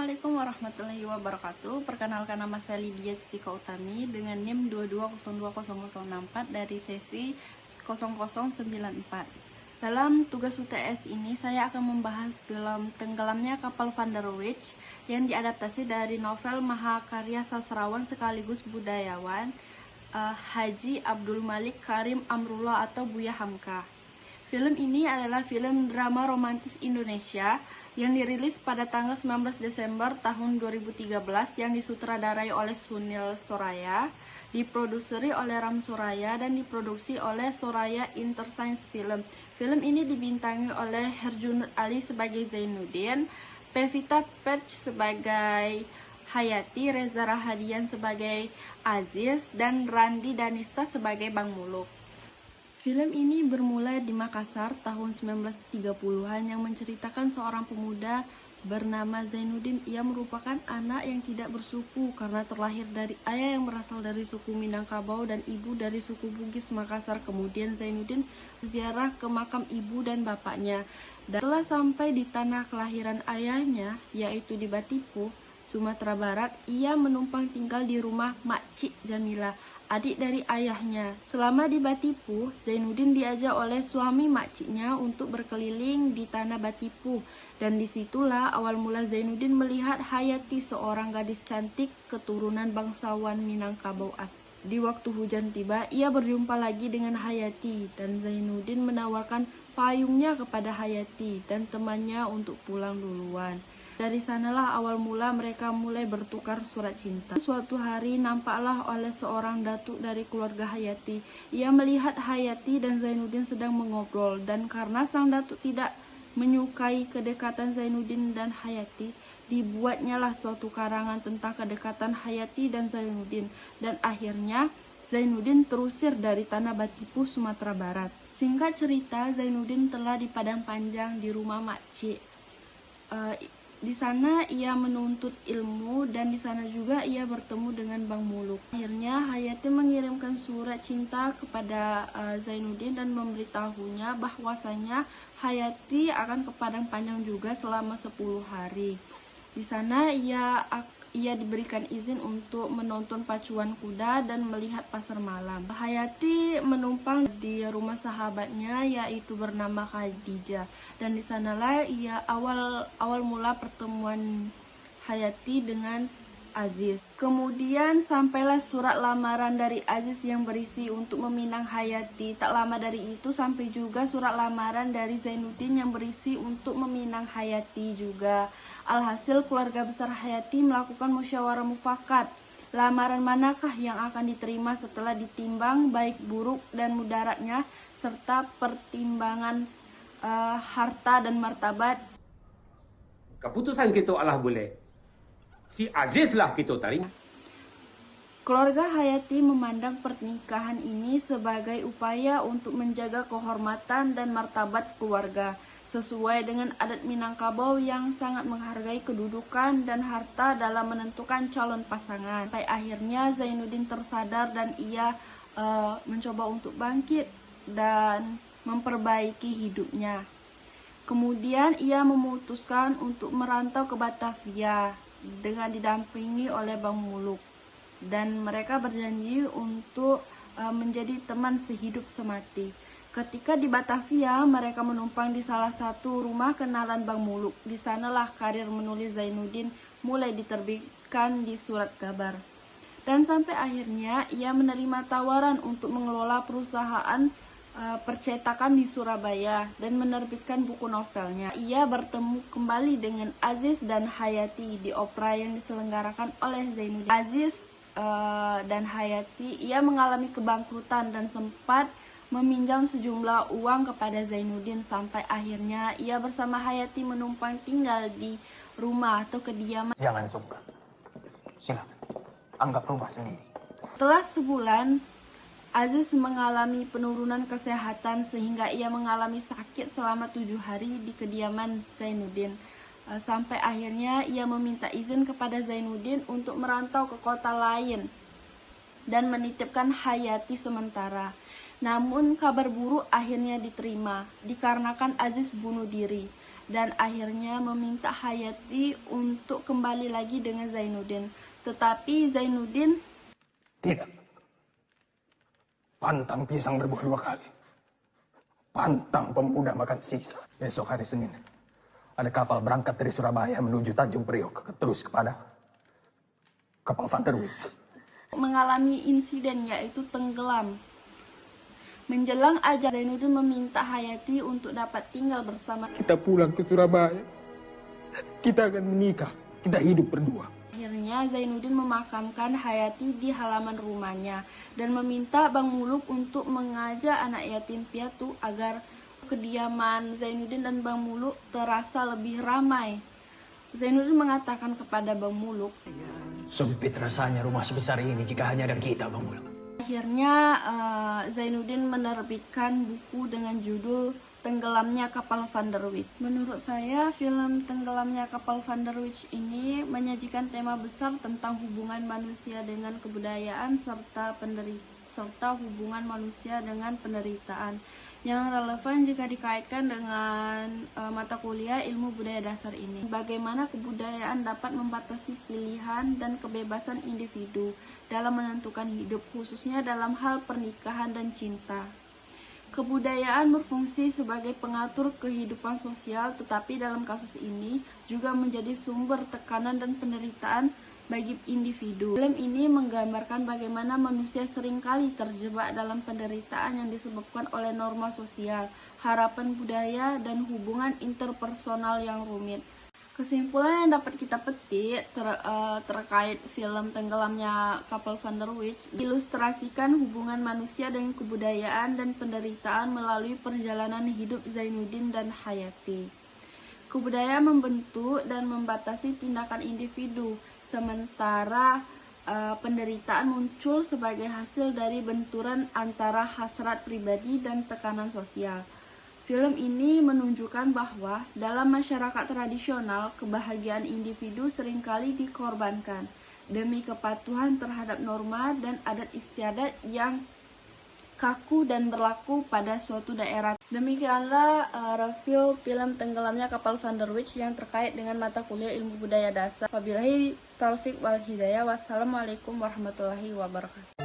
Assalamualaikum warahmatullahi wabarakatuh. Perkenalkan, nama saya Lydia Jessica Utami dengan NIM 22020064 dari sesi 0094. Dalam tugas UTS ini saya akan membahas film Tenggelamnya Kapal Van der Wijk yang diadaptasi dari novel mahakarya sastrawan sekaligus budayawan Haji Abdul Malik Karim Amrullah atau Buya Hamka. Film ini adalah film drama romantis Indonesia yang dirilis pada tanggal 19 Desember tahun 2013 yang disutradarai oleh Sunil Soraya, diproduseri oleh Ram Soraya, dan diproduksi oleh Soraya Interscience Film. Film ini dibintangi oleh Herjunut Ali sebagai Zainuddin, Pevita Pearce sebagai Hayati, Reza Rahadian sebagai Aziz, dan Randi Danista sebagai Bang Muluk. Film ini bermula di Makassar tahun 1930-an yang menceritakan seorang pemuda bernama Zainuddin. Ia merupakan anak yang tidak bersuku karena terlahir dari ayah yang berasal dari suku Minangkabau dan ibu dari suku Bugis Makassar. Kemudian Zainuddin berziarah ke makam ibu dan bapaknya. Dan setelah sampai di tanah kelahiran ayahnya, yaitu di Batipu, Sumatera Barat, ia menumpang tinggal di rumah Makcik Jamila, adik dari ayahnya. Selama di Batipu, Zainuddin diajak oleh suami makciknya untuk berkeliling di tanah Batipu, dan disitulah awal mula Zainuddin melihat Hayati, seorang gadis cantik keturunan bangsawan Minangkabau asli. Di waktu hujan tiba, ia berjumpa lagi dengan Hayati, dan Zainuddin menawarkan payungnya kepada Hayati dan temannya untuk pulang duluan. Dari sanalah awal mula mereka mulai bertukar surat cinta. Suatu hari nampaklah oleh seorang datuk dari keluarga Hayati. Ia melihat Hayati dan Zainuddin sedang mengobrol, dan karena sang datuk tidak menyukai kedekatan Zainuddin dan Hayati, dibuatnyalah suatu karangan tentang kedekatan Hayati dan Zainuddin, dan akhirnya Zainuddin terusir dari tanah Batipu, Sumatera Barat. Singkat cerita, Zainuddin telah di Padang Panjang di rumah makcik. Di sana ia menuntut ilmu, dan di sana juga ia bertemu dengan Bang Muluk. Akhirnya Hayati mengirimkan surat cinta kepada Zainuddin dan memberitahunya bahwasanya Hayati akan ke Padang Panjang juga selama 10 hari. Di sana ia diberikan izin untuk menonton pacuan kuda dan melihat pasar malam. Hayati menumpang di rumah sahabatnya yaitu bernama Khadijah, dan di sanalah awal mula pertemuan Hayati dengan Aziz. Kemudian sampailah surat lamaran dari Aziz yang berisi untuk meminang Hayati. Tak lama dari itu sampai juga surat lamaran dari Zainuddin yang berisi untuk meminang Hayati juga. Alhasil keluarga besar Hayati melakukan musyawarah mufakat. Lamaran manakah yang akan diterima setelah ditimbang baik buruk dan mudaratnya serta pertimbangan harta dan martabat. Keputusan kita Allah boleh. Si Aziz lah kita terima. Keluarga Hayati memandang pernikahan ini sebagai upaya untuk menjaga kehormatan dan martabat keluarga, sesuai dengan adat Minangkabau yang sangat menghargai kedudukan dan harta dalam menentukan calon pasangan. Sampai akhirnya Zainuddin tersadar dan ia mencoba untuk bangkit dan memperbaiki hidupnya. Kemudian ia memutuskan untuk merantau ke Batavia dengan didampingi oleh Bang Muluk, dan mereka berjanji untuk menjadi teman sehidup semati. Ketika di Batavia, mereka menumpang di salah satu rumah kenalan Bang Muluk. Di sanalah karir menulis Zainuddin mulai diterbitkan di surat kabar, dan sampai akhirnya ia menerima tawaran untuk mengelola perusahaan percetakan di Surabaya dan menerbitkan buku novelnya. Ia bertemu kembali dengan Aziz dan Hayati di opera yang diselenggarakan oleh Zainuddin. Aziz dan Hayati, ia mengalami kebangkrutan dan sempat meminjam sejumlah uang kepada Zainuddin, sampai akhirnya ia bersama Hayati menumpang tinggal di rumah atau kediaman. Jangan sungkan, silakan anggap rumah sendiri. Setelah sebulan, Aziz mengalami penurunan kesehatan sehingga ia mengalami sakit selama 7 hari di kediaman Zainuddin. Sampai akhirnya ia meminta izin kepada Zainuddin untuk merantau ke kota lain dan menitipkan Hayati sementara. Namun kabar buruk akhirnya diterima dikarenakan Aziz bunuh diri. dan akhirnya meminta Hayati untuk kembali lagi dengan Zainuddin. Tetapi Zainuddin Tidak. Pantang pisang berbuah 2 kali. Pantang pemuda makan sisa. Besok hari Senin, ada kapal berangkat dari Surabaya menuju Tanjung Priok, terus kepada kapal Van der Wijk. mengalami insiden yaitu tenggelam. Menjelang ajal, Zainuddin meminta Hayati untuk dapat tinggal bersama. Kita pulang ke Surabaya. Kita akan menikah. Kita hidup berdua. Akhirnya Zainuddin memakamkan Hayati di halaman rumahnya dan meminta Bang Muluk untuk mengajak anak yatim piatu agar kediaman Zainuddin dan Bang Muluk terasa lebih ramai. Zainuddin mengatakan kepada Bang Muluk, Sempit rasanya rumah sebesar ini jika hanya ada kita, Bang Muluk. akhirnya Zainuddin menerbitkan buku dengan judul Tenggelamnya Kapal Van der Wijk. Menurut saya, film Tenggelamnya Kapal Van der Wijk ini menyajikan tema besar tentang hubungan manusia dengan kebudayaan serta hubungan manusia dengan penderitaan yang relevan jika dikaitkan dengan mata kuliah ilmu budaya dasar ini. Bagaimana kebudayaan dapat membatasi pilihan dan kebebasan individu dalam menentukan hidup, khususnya dalam hal pernikahan dan cinta. Kebudayaan berfungsi sebagai pengatur kehidupan sosial, tetapi dalam kasus ini juga menjadi sumber tekanan dan penderitaan bagi individu. Film ini menggambarkan bagaimana manusia seringkali terjebak dalam penderitaan yang disebabkan oleh norma sosial, harapan budaya, dan hubungan interpersonal yang rumit. Kesimpulan yang dapat kita petik terkait film Tenggelamnya Kapal Van der Wijk ilustrasikan hubungan manusia dengan kebudayaan dan penderitaan melalui perjalanan hidup Zainuddin dan Hayati. Kebudayaan membentuk dan membatasi tindakan individu, sementara penderitaan muncul sebagai hasil dari benturan antara hasrat pribadi dan tekanan sosial. Film ini menunjukkan bahwa dalam masyarakat tradisional, kebahagiaan individu seringkali dikorbankan demi kepatuhan terhadap norma dan adat istiadat yang kaku dan berlaku pada suatu daerah. Demikianlah review film Tenggelamnya Kapal Van der Wijk yang terkait dengan mata kuliah ilmu budaya dasar. Wabillahi taufik wal hidayah. Wassalamualaikum warahmatullahi wabarakatuh.